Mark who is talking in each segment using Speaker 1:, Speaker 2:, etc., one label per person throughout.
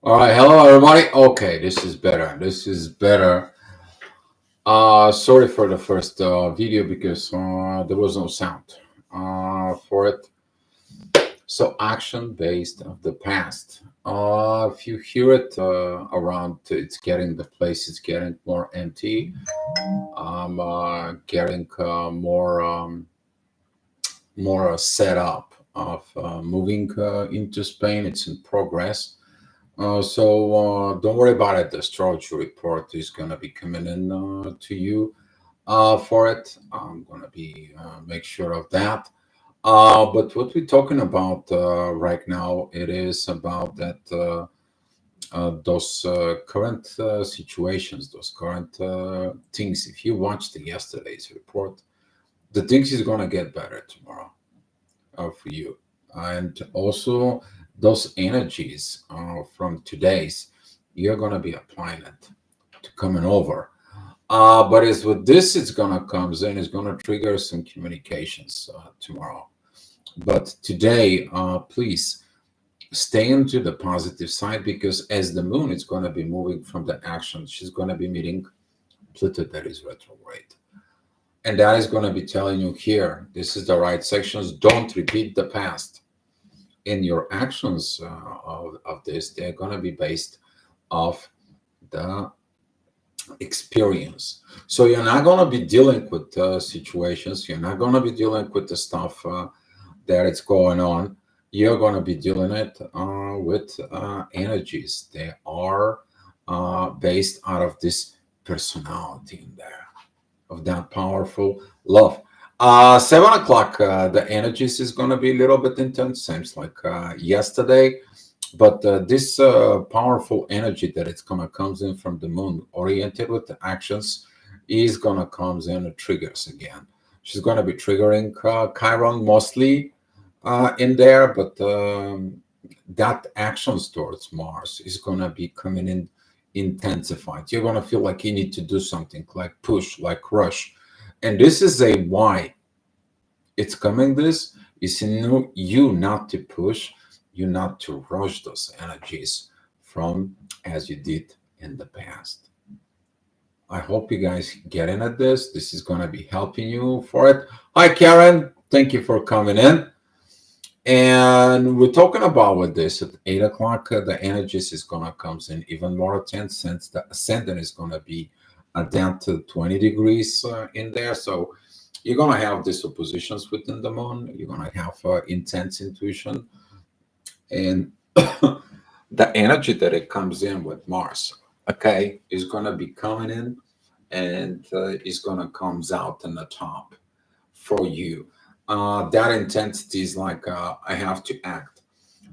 Speaker 1: All right, hello everybody. Okay, this is better. This is better. Sorry for the first video because there was no sound for it. So action based of the past. If you hear it around, it's getting the place is getting more empty. Getting more set up of moving into Spain. It's in progress. So don't worry about it. The astrology report is going to be coming in to you for it. I'm going to be make sure of that. But what we're talking about right now, it is about that those current situations, those current things. If you watched yesterday's report, the things is going to get better tomorrow for you. And also, those energies from today's, you're going to be applying it to coming over. But as with this, it's going to comes in, it's going to trigger some communications tomorrow. But today, please stay into the positive side because as the moon is going to be moving from the action, she's going to be meeting Pluto that is retrograde. And that is going to be telling you here, this is the right sections. Don't repeat the past. In your actions of this, they're going to be based off the experience. So you're not going to be dealing with situations. You're not going to be dealing with the stuff that is going on. You're going to be dealing it with energies. They are based out of this personality in there of that powerful love. 7 o'clock, the energies is going to be a little bit intense, seems like yesterday. But this powerful energy that it's going to comes in from the moon, oriented with the actions, is going to comes in and triggers again. She's going to be triggering Chiron mostly in there, but that actions towards Mars is going to be coming in intensified. You're going to feel like you need to do something, like push, like rush. And this is a why it's coming. This is you not to push, you not to rush those energies from as you did in the past. I hope you guys getting at this. This is going to be helping you for it. Hi, Karen. Thank you for coming in. And we're talking about with this at 8 o'clock, the energies is gonna comes in even more intense since the ascendant is gonna be down to 20 degrees in there. So you're gonna have these oppositions within the moon. You're gonna have intense intuition and the energy that it comes in with Mars. Okay, is gonna be coming in and is gonna comes out in the top for you. That intensity is like I have to act,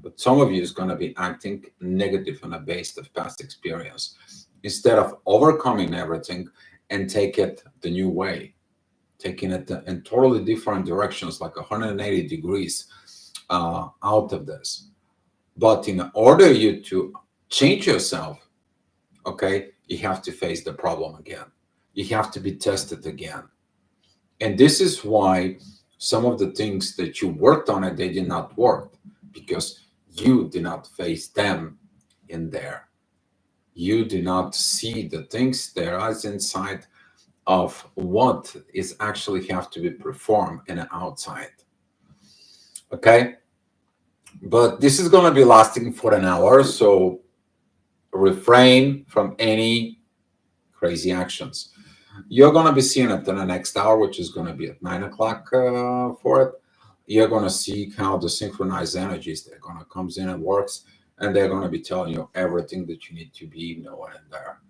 Speaker 1: but some of you is going to be acting negative on a base of past experience instead of overcoming everything and take it the new way, taking it in totally different directions, like 180 degrees out of this. But in order you to change yourself, okay, you have to face the problem again. You have to be tested again. And this is why some of the things that you worked on it, they did not work because you did not face them in there. You do not see the things there as inside of what is actually have to be performed in the outside. Okay. But this is going to be lasting for an hour. So refrain from any crazy actions. You're going to be seeing it in the next hour, which is going to be at 9 o'clock for it. You're going to see how the synchronized energies they're going to comes in and works, and they're going to be telling you everything that you need to be knowing in there.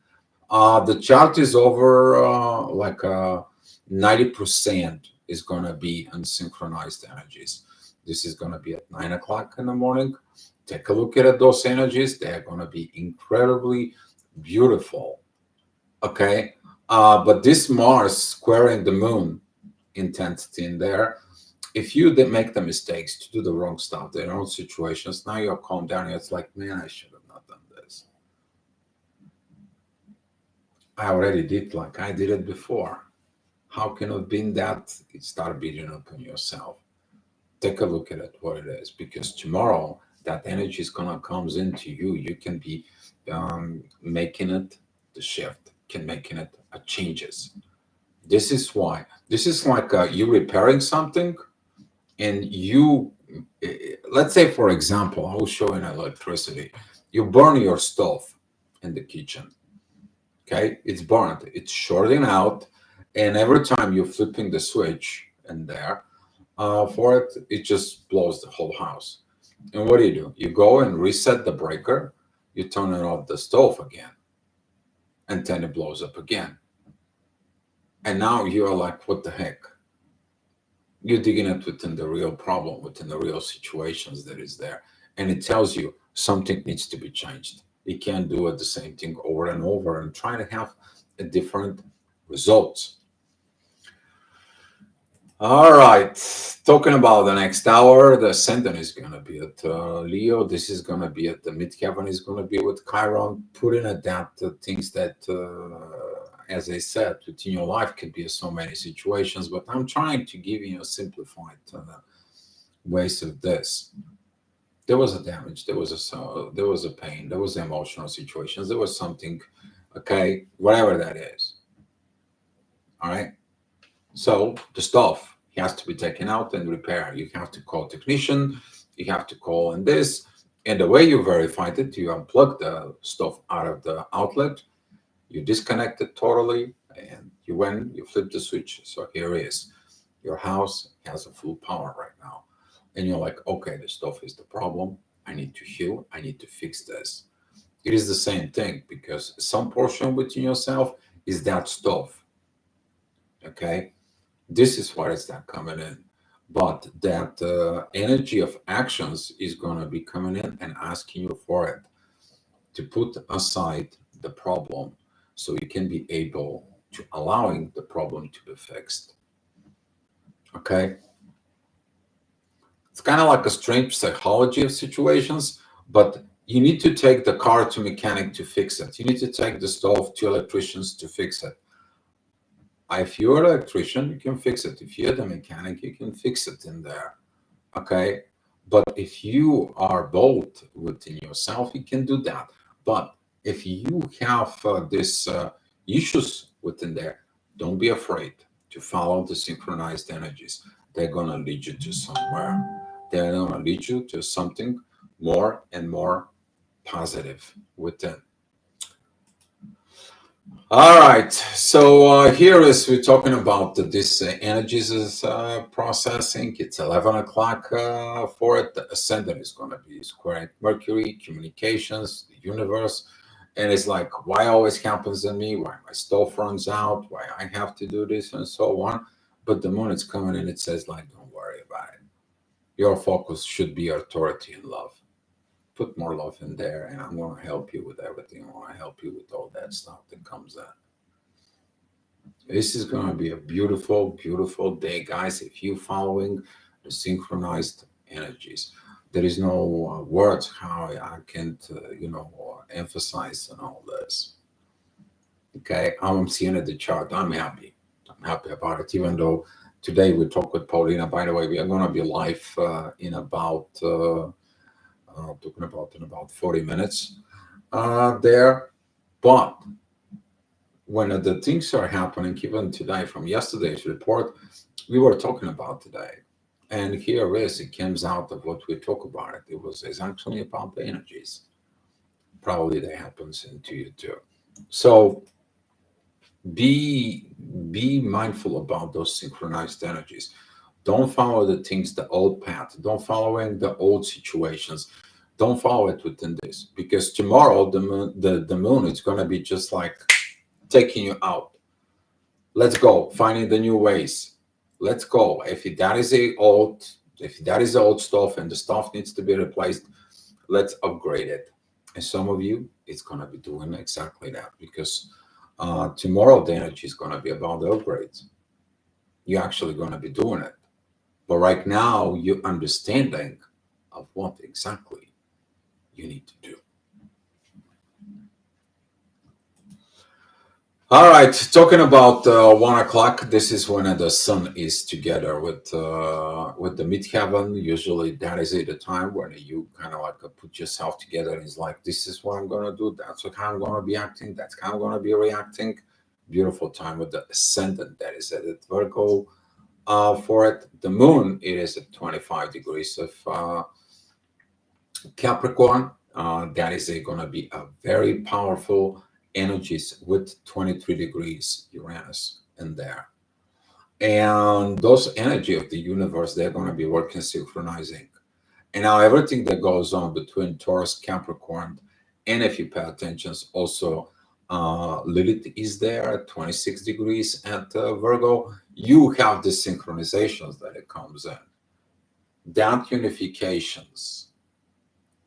Speaker 1: The chart is over like 90% is going to be on synchronized energies. This is going to be at 9 o'clock in the morning. Take a look at those energies. They're going to be incredibly beautiful. Okay. But this Mars squaring the moon intensity in there, if you did make the mistakes to do the wrong stuff, their own situations, now you're calm down. It's like, man, I should have not done this. I already did like I did it before. How can it have been that? You start beating up on yourself. Take a look at it, what it is, because tomorrow that energy is gonna comes into you. You can be making it the shift, can making it a changes. This is why. This is like you repairing something, and you, let's say for example, I will show you in electricity. You burn your stove in the kitchen. Okay, it's burnt, it's shorting out, and every time you're flipping the switch in there for it, it just blows the whole house. And what do? You go and reset the breaker, you turn it off the stove again, and then it blows up again. And now you're like, what the heck? You're digging it within the real problem, within the real situations that is there. And it tells you something needs to be changed. You can't do it the same thing over and over and try to have a different results. All right. Talking about the next hour, the ascendant is going to be at Leo. This is going to be at the midheaven, is going to be with Chiron, putting at that things that, as I said, within your life could be so many situations, but I'm trying to give you a simplified ways of this. There was a damage, there was a pain, there was emotional situations, there was something, okay, whatever that is. All right. So the stuff has to be taken out and repaired. You have to call technician, you have to call in this. And the way you verified it, you unplug the stuff out of the outlet, you disconnect it totally, and you went, you flip the switch. So here is your house has a full power right now. And you're like, okay, the stuff is the problem. I need to heal, I need to fix this. It is the same thing because some portion within yourself is that stuff. Okay, this is where it's not coming in, but that energy of actions is going to be coming in and asking you for it, to put aside the problem so you can be able to allowing the problem to be fixed. Okay, it's kind of like a strange psychology of situations, but you need to take the car to mechanic to fix it, you need to take the stove to electricians to fix it. If you're an electrician, you can fix it. If you're the mechanic, you can fix it in there. Okay. But if you are bold within yourself, you can do that. But if you have this issues within there, don't be afraid to follow the synchronized energies. They're going to lead you to somewhere. They're going to lead you to something more and more positive within. All right, so here is we're talking about this energies is processing. It's 11 o'clock for it. The ascendant is going to be squaring Mercury, communications, the universe, and it's like, why always happens to me? Why my stove runs out? Why I have to do this and so on? But the moon is coming in. It says like, don't worry about it. Your focus should be authority and love. Put more love in there, and I'm going to help you with everything. I want to help you with all that stuff that comes in. This is going to be a beautiful, beautiful day, guys. If you're following the synchronized energies, there is no words how I can, emphasize on all this. Okay, I'm seeing at the chart. I'm happy. I'm happy about it. Even though today we talk with Paulina. By the way, we are going to be live in about. Talking about in about 40 minutes there. But when the things are happening, even today from yesterday's report, we were talking about today. And here is, it comes out of what we talk about it. It's actually about the energies. Probably that happens into you too. So be mindful about those synchronized energies. Don't follow the things, the old path. Don't following the old situations. Don't follow it within this, because tomorrow the moon is going to be just like taking you out. Let's go, finding the new ways. Let's go. If that is the old stuff and the stuff needs to be replaced, let's upgrade it. And some of you, it's going to be doing exactly that, because tomorrow the energy is going to be about the upgrades. You're actually going to be doing it. But right now, you're understanding of what exactly you need to do. All right, talking about 1 o'clock. This is when the sun is together with the midheaven. Usually, that is at the time when you kind of like put yourself together. And it's like, this is what I'm gonna do. That's what how I'm gonna be acting. That's how I'm gonna be reacting. Beautiful time with the ascendant that is at the Virgo. For it, the moon it is at 25 degrees of Capricorn. That is going to be a very powerful energies with 23 degrees Uranus in there. And those energy of the universe, they're going to be working synchronizing. And now everything that goes on between Taurus, Capricorn, and if you pay attention, also Lilith is there at 26 degrees at Virgo. You have the synchronizations that it comes in. That unifications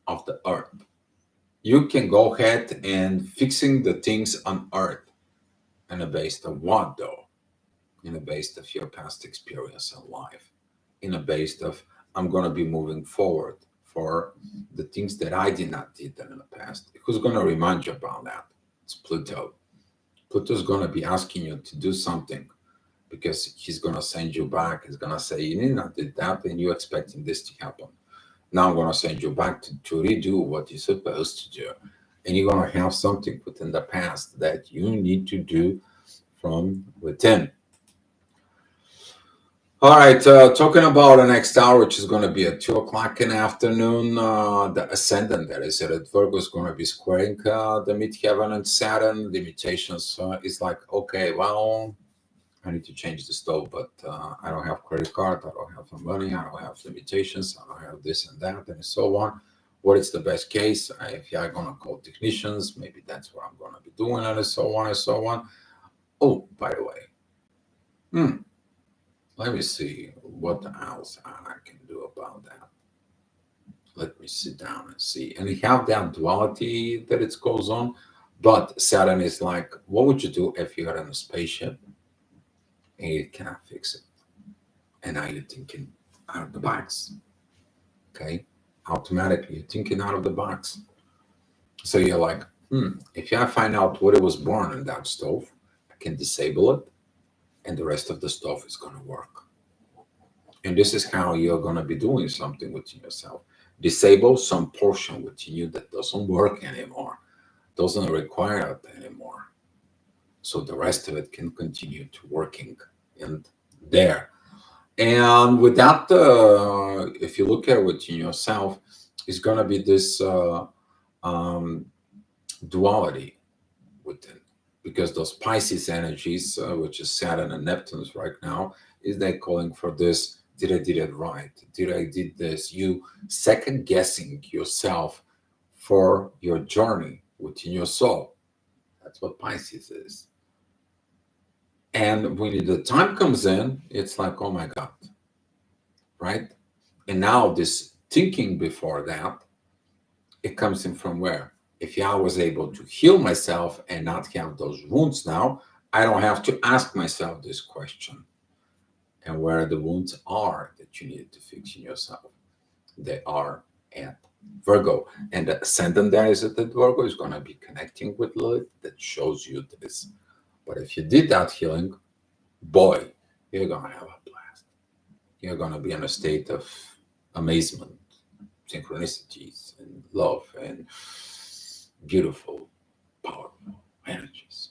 Speaker 1: of the earth. You can go ahead and fixing the things on earth in a base of what though? In a base of your past experience in life. In a base of I'm gonna be moving forward for the things that I did not did in the past. Who's gonna remind you about that? It's Pluto. Pluto's gonna be asking you to do something because he's gonna send you back. He's gonna say you did not did that and you're expecting this to happen. Now I'm going to send you back to redo what you're supposed to do. And you're going to have something within the past that you need to do from within. All right, talking about the next hour, which is going to be at 2 o'clock in the afternoon, the ascendant that is at Virgo is going to be squaring the midheaven and Saturn. Limitations is like, okay, well, I need to change the stove, but I don't have credit card, I don't have the money, I don't have limitations, I don't have this and that, and so on. What is the best case? If you're gonna call technicians, maybe that's what I'm gonna be doing, and so on and so on. Oh, by the way, let me see what else I can do about that. Let me sit down and see. And you have that duality that it goes on, but Saturn is like, what would you do if you're in a spaceship and you cannot fix it? And now you're thinking out of the box. Okay, automatically you're thinking out of the box. So you're like, if I find out what it was born in that stove, I can disable it, and the rest of the stove is going to work. And this is how you're going to be doing something within yourself. Disable some portion within you that doesn't work anymore, doesn't require it anymore. So the rest of it can continue to working and there. And with that, if you look at it within yourself, it's going to be this um, duality within, because those Pisces energies, which is Saturn and Neptune's right now, is they calling for this. Did I did it right? Did I did this? You second guessing yourself for your journey within your soul. That's what Pisces is. And when the time comes in, it's like, oh my God, right? And now this thinking before that, it comes in from where? If I was able to heal myself and not have those wounds now, I don't have to ask myself this question. And where the wounds are that you need to fix in yourself, they are at Virgo. And the ascendant that is at the Virgo is going to be connecting with Lilith that shows you this. But if you did that healing, boy, you're going to have a blast. You're going to be in a state of amazement, synchronicities, and love, and beautiful, powerful energies.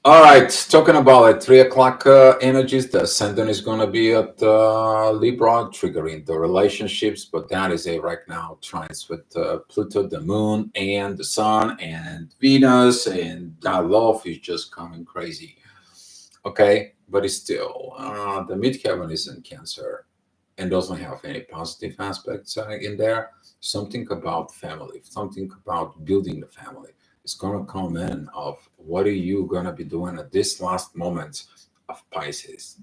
Speaker 1: All right, talking about at 3 o'clock energies, the ascendant is going to be at Libra, triggering the relationships, but that is a right now trines with Pluto, the moon, and the sun, and Venus, and that love is just coming crazy. Okay, but it's still, the midheaven is in Cancer and doesn't have any positive aspects in there. Something about family, something about building the family. It's going to come in of what are you going to be doing at this last moment of Pisces.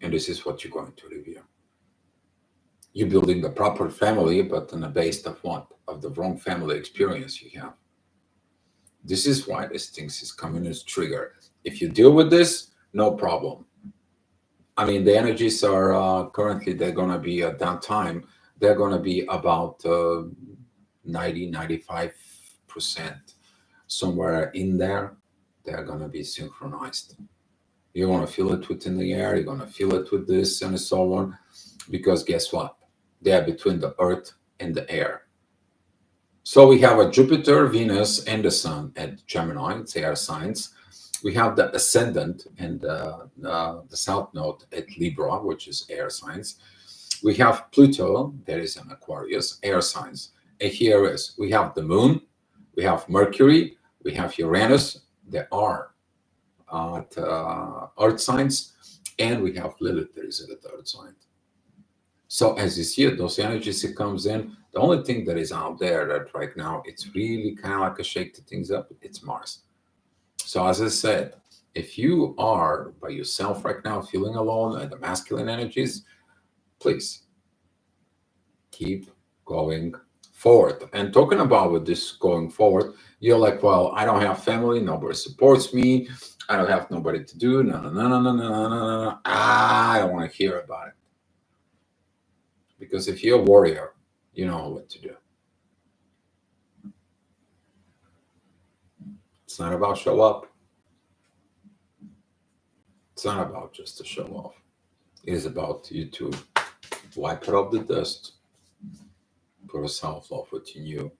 Speaker 1: And this is what you're going to review. You're building the proper family, but on the base of what? Of the wrong family experience you have. This is why this thing is coming as trigger. If you deal with this, no problem. I mean, the energies are currently, they're going to be at that time, they're going to be about 90, 95% 90% somewhere in there, they're going to be synchronized. You're going to feel it within the air, you're going to feel it with this and so on, because guess what? They are between the earth and the air. So we have a Jupiter, Venus, and the Sun at Gemini, it's air signs. We have the ascendant and the south node at Libra, which is air signs. We have Pluto, that is an Aquarius, air signs. And here is, we have the moon, we have Mercury, we have Uranus, there are earth signs, and we have Lilith, that is at the third sign. So as you see it, those energies, it comes in. The only thing that is out there that right now, it's really kind of like a shake things up, it's Mars. So as I said, if you are by yourself right now, feeling alone and the masculine energies, please keep going forward. And talking about with this going forward, you're like, well, I don't have family, nobody supports me, I don't have nobody to do, no, no, no, no, no, no, no, no, no. I don't want to hear about it. Because if you're a warrior, you know what to do. It's not about show up. It's not about just to show off. It is about you to wipe it off the dust, put a self-love within you,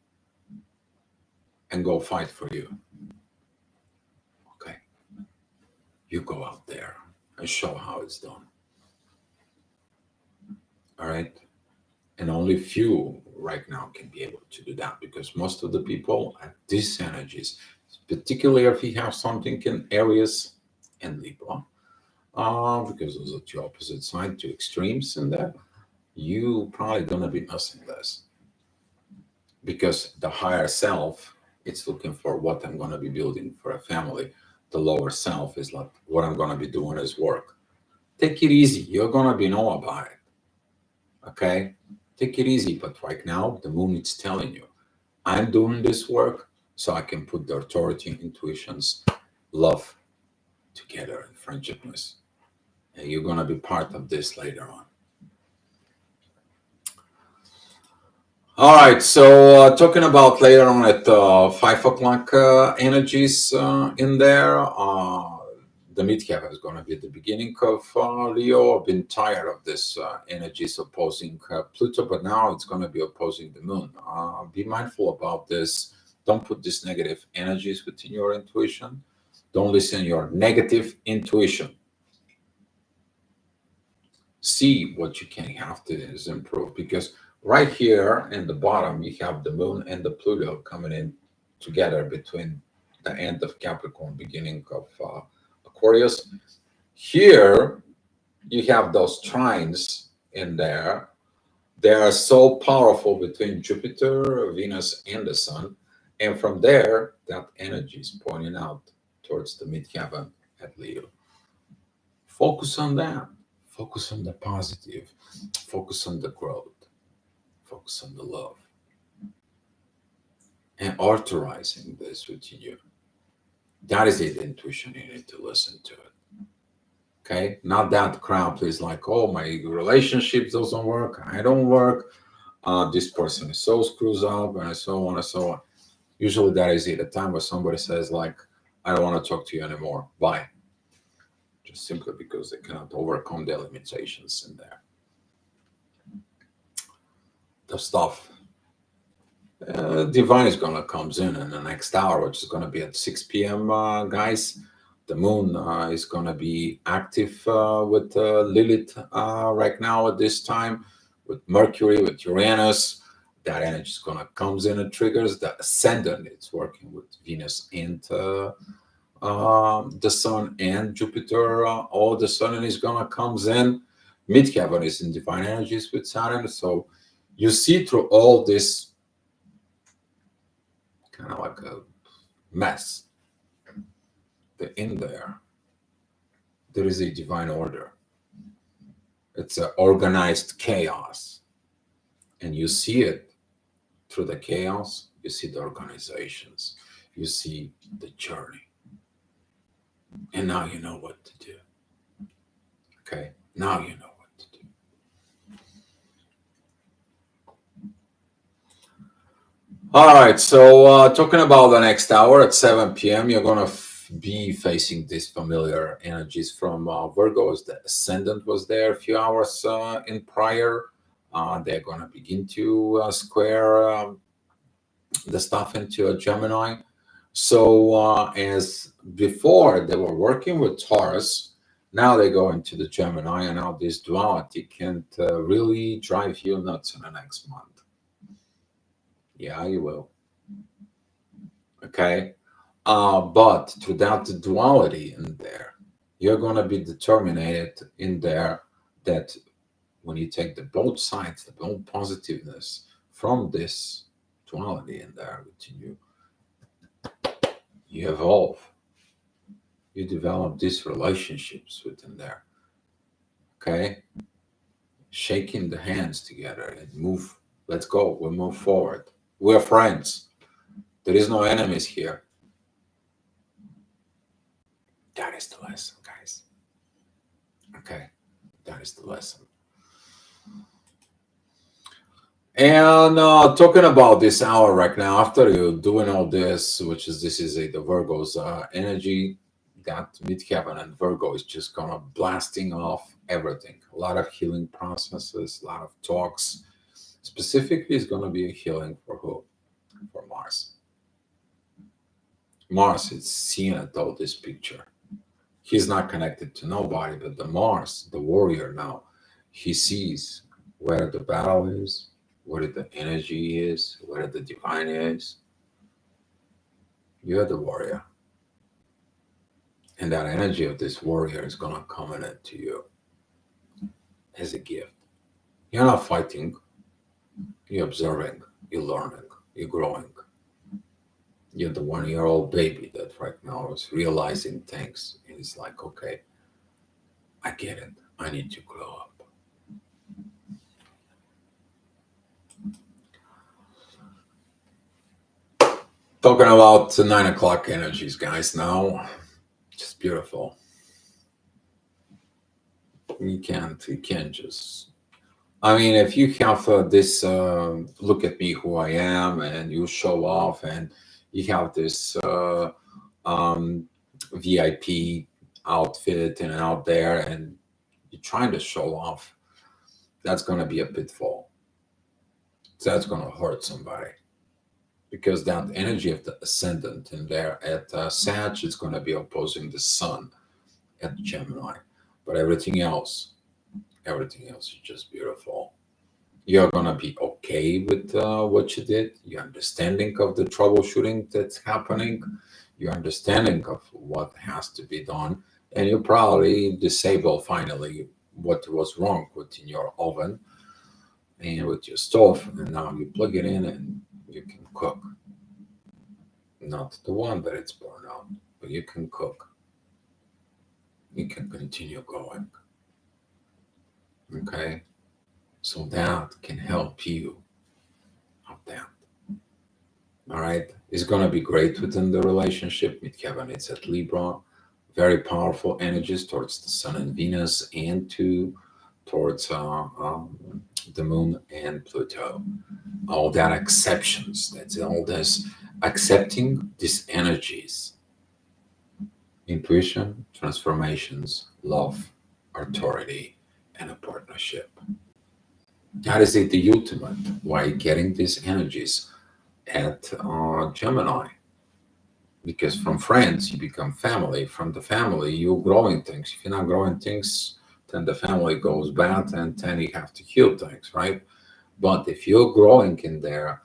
Speaker 1: and go fight for you. Okay? You go out there and show how it's done. All right? And only few right now can be able to do that, because most of the people have these energies, particularly if you have something in Aries and Libra, because those are two opposite sides, two extremes in there, you probably gonna be missing this. Because the higher self, it's looking for what I'm gonna be building for a family. The lower self is like, what I'm gonna be doing is work. Take it easy. You're gonna be know about it. Okay? Take it easy. But right now, the moon is telling you, I'm doing this work so I can put the authority, intuitions, love together in friendshipness. And you're gonna be part of this later on. All right, so talking about later on at 5 o'clock energies in there, the midheaven is going to be the beginning of Leo. I've been tired of this energies opposing Pluto, but now it's going to be opposing the moon. Be mindful about this. Don't put these negative energies within your intuition. Don't listen to your negative intuition. See what you can have to is improve, because right here in the bottom you have the moon and the Pluto coming in together between the end of Capricorn, beginning of Aquarius. Here you have those trines in there. They are so powerful between Jupiter, Venus, and the Sun, and from there that energy is pointing out towards the midheaven at Leo. Focus on that. Focus on the positive. Focus on the growth. Focus on the love. And authorizing this within you. That is the intuition you need to listen to it. Okay? Not that crowd, please, like, oh, my relationships doesn't work. I don't work. This person is so screws up, and so on and so on. Usually that is it. A time where somebody says, like, I don't want to talk to you anymore. Bye. Just simply because they cannot overcome their limitations in there. The stuff. Divine is going to comes in the next hour, which is going to be at 6 p.m., guys. The moon is going to be active with Lilith right now at this time, with Mercury, with Uranus. That energy is going to comes in and triggers the ascendant. It's working with Venus and the Sun and Jupiter. All the Sun is going to comes in. Midheaven is in divine energies with Saturn. So you see through all this kind of like a mess. In there is a divine order. It's an organized chaos, and you see it through the chaos. You see the organizations, you see the journey, and now you know what to do. Okay, now you know what to do. All right, so talking about the next hour at 7 p.m., you're going to be facing these familiar energies from Virgo, as the ascendant was there a few hours in prior. They're going to begin to square the stuff into a Gemini. So, as before they were working with Taurus, now they go into the Gemini, and now this duality can really drive you nuts in the next month. Yeah, you will. Okay. But without the duality in there, you're going to be determined in there that when you take the both sides, the both positiveness from this duality in there within you, you evolve, you develop these relationships within there. Okay. Shaking the hands together and move. Let's go. We'll move forward. We're friends. There is no enemies here. That is the lesson, guys. Okay. That is the lesson. And talking about this hour right now, after you doing all this, which is this is the Virgo's energy, that midheaven and Virgo is just gonna blasting off everything. A lot of healing processes, a lot of talks. Specifically, it's gonna be a healing for who? For Mars. Mars is seeing at all this picture. He's not connected to nobody, but the Mars, the warrior now, he sees where the battle is, where the energy is, where the divine is. You're the warrior. And that energy of this warrior is going to come in to you as a gift. You're not fighting, you're observing, you're learning, you're growing. You're the 1 year old baby that right now is realizing things. And it's like, okay, I get it. I need to grow up. Talking about 9 o'clock energies, guys, now. Just beautiful. You can't just. I mean, if you have this, look at me, who I am, and you show off, and you have this um, VIP outfit and out there, and you're trying to show off, that's going to be a pitfall. That's going to hurt somebody because that energy of the ascendant in there at Sag is going to be opposing the sun at Gemini, but everything else is just beautiful. You're gonna be okay with what you did. Your understanding of the troubleshooting that's happening, your understanding of what has to be done, and you probably disable finally what was wrong within your oven and with your stove, and now you plug it in and you can cook. Not the one that it's burned out, but you can cook. You can continue going. Okay, so that can help you out there. All right, it's going to be great within the relationship with Kevin. It's at Libra, very powerful energies towards the Sun and Venus, and towards the Moon and Pluto. All that exceptions. That's all this accepting these energies: intuition, transformations, love, authority, and a partnership. That is it, the ultimate. Why getting these energies at Gemini? Because from friends you become family. From the family you're growing things. If you're not growing things, then the family goes bad, and then you have to heal things, right? But if you're growing in there,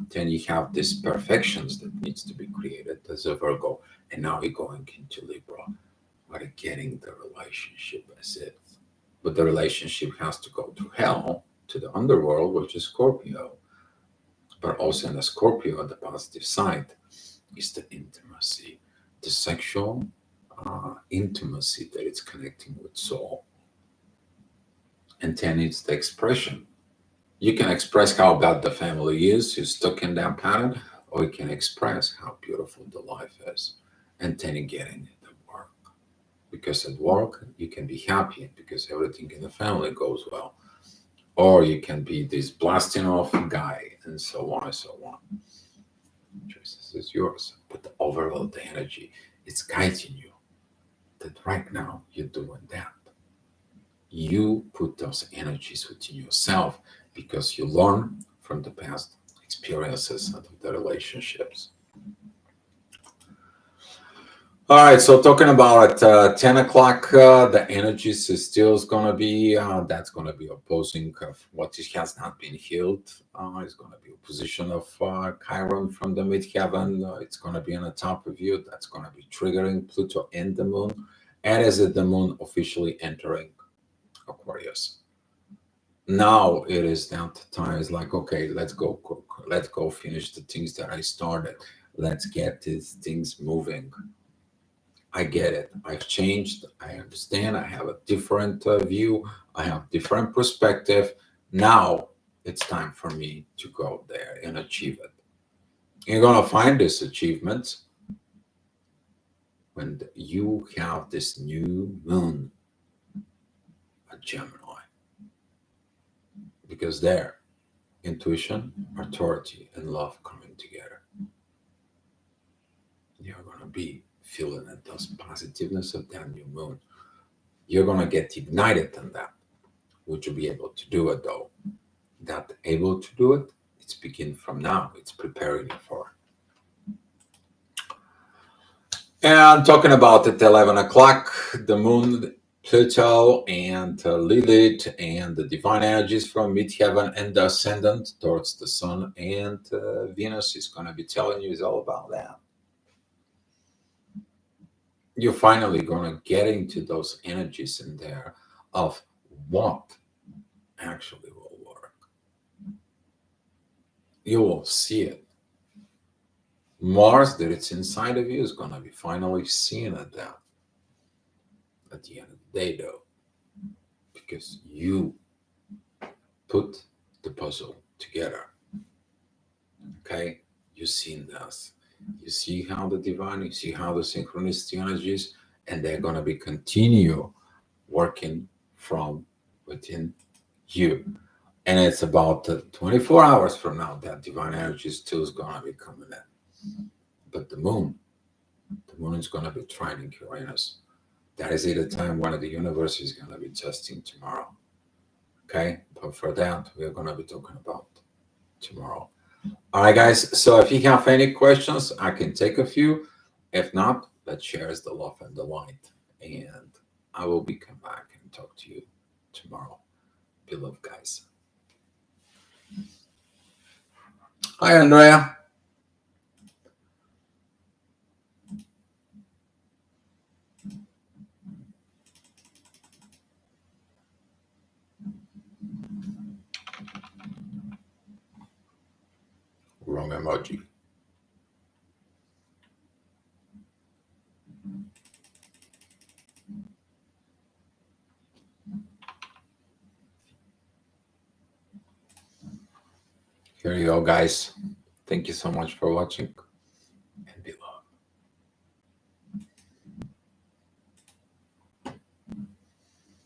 Speaker 1: then you have these perfections that needs to be created as a Virgo, and now you're going into Libra, where you're getting the relationship as it. But the relationship has to go to hell, to the underworld, which is Scorpio. But also in the Scorpio, on the positive side, is the intimacy, the sexual intimacy that it's connecting with soul. And then it's the expression. You can express how bad the family is, you're stuck in that pattern, or you can express how beautiful the life is. And then you get in it at work. Because at work, you can be happy because everything in the family goes well. Or you can be this blasting off guy, and so on and so on. Choices is yours, but the overall the energy it's guiding you that right now you're doing that. You put those energies within yourself because you learn from the past experiences and the relationships. All right, so talking about 10 o'clock, the energies is still going to be, that's going to be opposing of what has not been healed. It's going to be opposition of Chiron from the midheaven. It's going to be on the top of you. That's going to be triggering Pluto and the moon. And as it the moon officially entering Aquarius. Now it is down to time. It's like, okay, let's go cook. Let's go finish the things that I started. Let's get these things moving. I get it. I've changed. I understand. I have a different view. I have different perspective. Now it's time for me to go there and achieve it. You're gonna find this achievement when you have this new moon, a Gemini, because there, intuition, authority, and love coming together. You're gonna be feeling it, those positiveness of that new moon. You're gonna get ignited in that. Would you be able to do it though? That able to do it, it's begin from now. It's preparing you for. And talking about at 11 o'clock, the moon, Pluto, and Lilith, and the divine energies from midheaven and the ascendant towards the sun, and Venus is going to be telling you is all about that. You're finally going to get into those energies in there of what actually will work. You will see it. Mars that it's inside of you is going to be finally seeing it that at the end of the day, though, because you put the puzzle together. Okay, you've seen this. You see how the divine, you see how the synchronicity energies, and they're going to be continue working from within you. And it's about 24 hours from now that divine energy still is going to be coming in. But the moon is going to be trining Uranus. That is at a time when the universe is going to be testing tomorrow. Okay, but for that, we're going to be talking about tomorrow. All right, guys. So if you have any questions, I can take a few. If not, let's share the love and the light. And I will be come back and talk to you tomorrow. Beloved guys. Hi, Andrea. Wrong emoji. Here you go, guys. Thank you so much for watching and be loved.